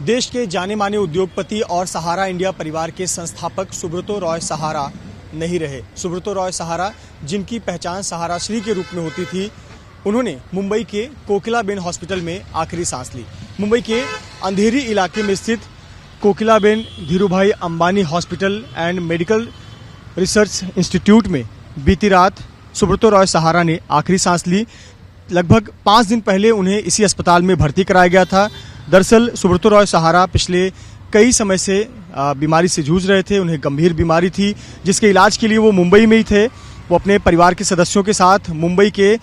देश के जाने माने उद्योगपति और सहारा इंडिया परिवार के संस्थापक सुब्रतो रॉय सहारा नहीं रहे। सुब्रतो रॉय सहारा, जिनकी पहचान सहारा श्री के रूप में होती थी, उन्होंने मुंबई के कोकिलाबेन हॉस्पिटल में आखिरी सांस ली। मुंबई के अंधेरी इलाके में स्थित Kokilaben Dhirubhai Ambani hospital and medical research institute में बीती रात सुब्रतो रॉय सहारा ने आखिरी सांस ली। लगभग 5 दिन पहले उन्हें इसी अस्पताल में भर्ती कराया गया था। दरअसल सुब्रतो रॉय सहारा पिछले कई समय से बीमारी से जूझ रहे थे। उन्हें गंभीर बीमारी थी, जिसके इलाज के लिए वो मुंबई में ही थे। वो अपने परिवार के सदस्यों के साथ मुंबई के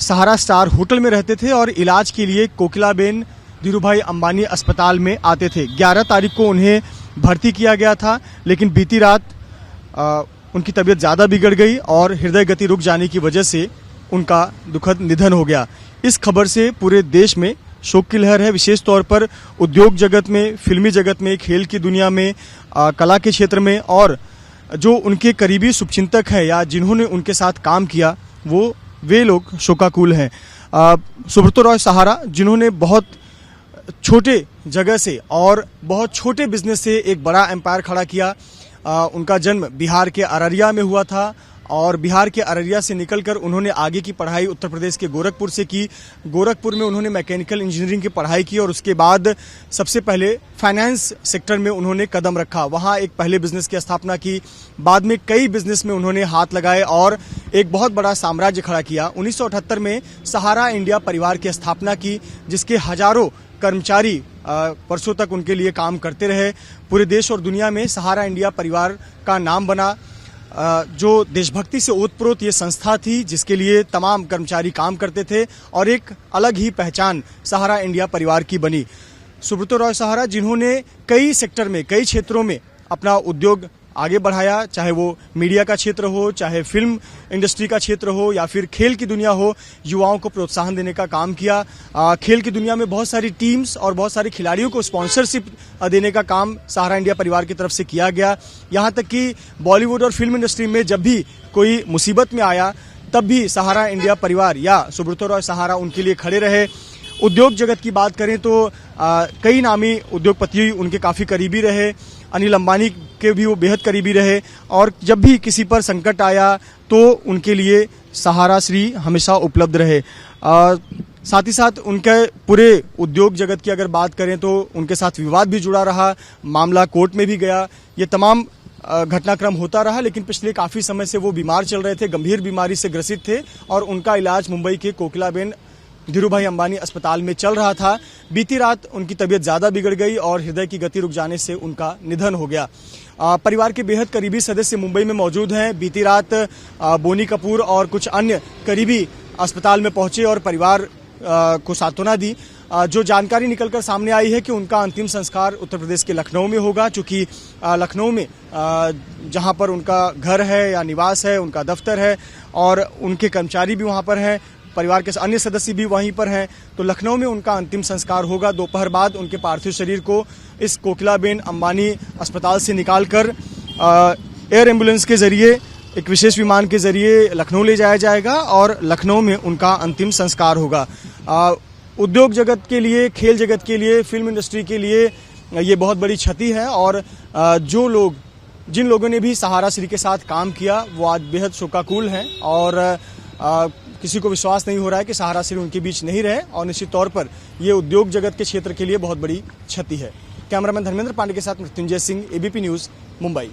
सहारा स्टार होटल में रहते थे और इलाज के लिए कोकिलाबेन धीरूभाई अंबानी अस्पताल में आते थे। 11 तारीख को उन्हें भर्ती किया गया था, लेकिन बीती रात उनकी तबीयत ज़्यादा बिगड़ गई और हृदय गति रुक जाने की वजह से उनका दुखद निधन हो गया। इस खबर से पूरे देश में शोक की लहर है। विशेष तौर पर उद्योग जगत में, फिल्मी जगत में, खेल की दुनिया में, कला के क्षेत्र में, और जो उनके करीबी शुभचिंतक हैं या जिन्होंने उनके साथ काम किया, वे लोग शोकाकुल हैं। सुब्रतो रॉय सहारा, जिन्होंने बहुत छोटे जगह से और बहुत छोटे बिजनेस से एक बड़ा एम्पायर खड़ा किया। उनका जन्म बिहार के अररिया में हुआ था और बिहार के अररिया से निकलकर उन्होंने आगे की पढ़ाई उत्तर प्रदेश के गोरखपुर से की। गोरखपुर में उन्होंने मैकेनिकल इंजीनियरिंग की पढ़ाई की और उसके बाद सबसे पहले फाइनेंस सेक्टर में उन्होंने कदम रखा। वहाँ एक पहले बिजनेस की स्थापना की, बाद में कई बिजनेस में उन्होंने हाथ लगाए और एक बहुत बड़ा साम्राज्य खड़ा किया। 1978 में सहारा इंडिया परिवार की स्थापना की, जिसके हजारों कर्मचारी वर्षों तक उनके लिए काम करते रहे। पूरे देश और दुनिया में सहारा इंडिया परिवार का नाम बना। जो देशभक्ति से ओतप्रोत ये संस्था थी, जिसके लिए तमाम कर्मचारी काम करते थे और एक अलग ही पहचान सहारा इंडिया परिवार की बनी। सुब्रतो रॉय सहारा, जिन्होंने कई सेक्टर में, कई क्षेत्रों में अपना उद्योग आगे बढ़ाया, चाहे वो मीडिया का क्षेत्र हो, चाहे फिल्म इंडस्ट्री का क्षेत्र हो या फिर खेल की दुनिया हो, युवाओं को प्रोत्साहन देने का काम किया। खेल की दुनिया में बहुत सारी टीम्स और बहुत सारे खिलाड़ियों को स्पॉन्सरशिप देने का काम सहारा इंडिया परिवार की तरफ से किया गया। यहाँ तक कि बॉलीवुड और फिल्म इंडस्ट्री में जब भी कोई मुसीबत में आया, तब भी सहारा इंडिया परिवार या सुब्रतो रॉय सहारा उनके लिए खड़े रहे। उद्योग जगत की बात करें तो कई नामी उद्योगपति उनके काफ़ी करीबी रहे। अनिल अंबानी के भी वो बेहद करीबी रहे और जब भी किसी पर संकट आया तो उनके लिए सहारा श्री हमेशा उपलब्ध रहे। साथ ही साथ उनके पूरे उद्योग जगत की अगर बात करें तो उनके साथ विवाद भी जुड़ा रहा, मामला कोर्ट में भी गया। ये तमाम घटनाक्रम होता रहा, लेकिन पिछले काफ़ी समय से वो बीमार चल रहे थे, गंभीर बीमारी से ग्रसित थे और उनका इलाज मुंबई के कोकिलाबेन धीरूभाई अंबानी अस्पताल में चल रहा था। बीती रात उनकी तबीयत ज़्यादा बिगड़ गई और हृदय की गति रुक जाने से उनका निधन हो गया। परिवार के बेहद करीबी सदस्य मुंबई में मौजूद हैं। बीती रात बोनी कपूर और कुछ अन्य करीबी अस्पताल में पहुंचे और परिवार को सांत्वना दी। जो जानकारी निकलकर सामने आई है कि उनका अंतिम संस्कार उत्तर प्रदेश के लखनऊ में होगा, चूँकि लखनऊ में जहां पर उनका घर है या निवास है, उनका दफ्तर है और उनके कर्मचारी भी वहां पर हैं, परिवार के अन्य सदस्य भी वहीं पर हैं, तो लखनऊ में उनका अंतिम संस्कार होगा। दोपहर बाद उनके पार्थिव शरीर को इस कोकिलाबेन अंबानी अस्पताल से निकालकर एयर एम्बुलेंस के जरिए, एक विशेष विमान के जरिए लखनऊ ले जाया जाएगा और लखनऊ में उनका अंतिम संस्कार होगा। उद्योग जगत के लिए, खेल जगत के लिए, फिल्म इंडस्ट्री के लिए ये बहुत बड़ी क्षति है और जिन लोगों ने भी सहारा श्री के साथ काम किया वो आज बेहद शोकाकुल हैं और किसी को विश्वास नहीं हो रहा है कि सहारा श्री उनके बीच नहीं रहे और निश्चित तौर पर ये उद्योग जगत के क्षेत्र के लिए बहुत बड़ी क्षति है। कैमरामैन धर्मेंद्र पांडे के साथ मृत्युंजय सिंह, एबीपी न्यूज़, मुंबई।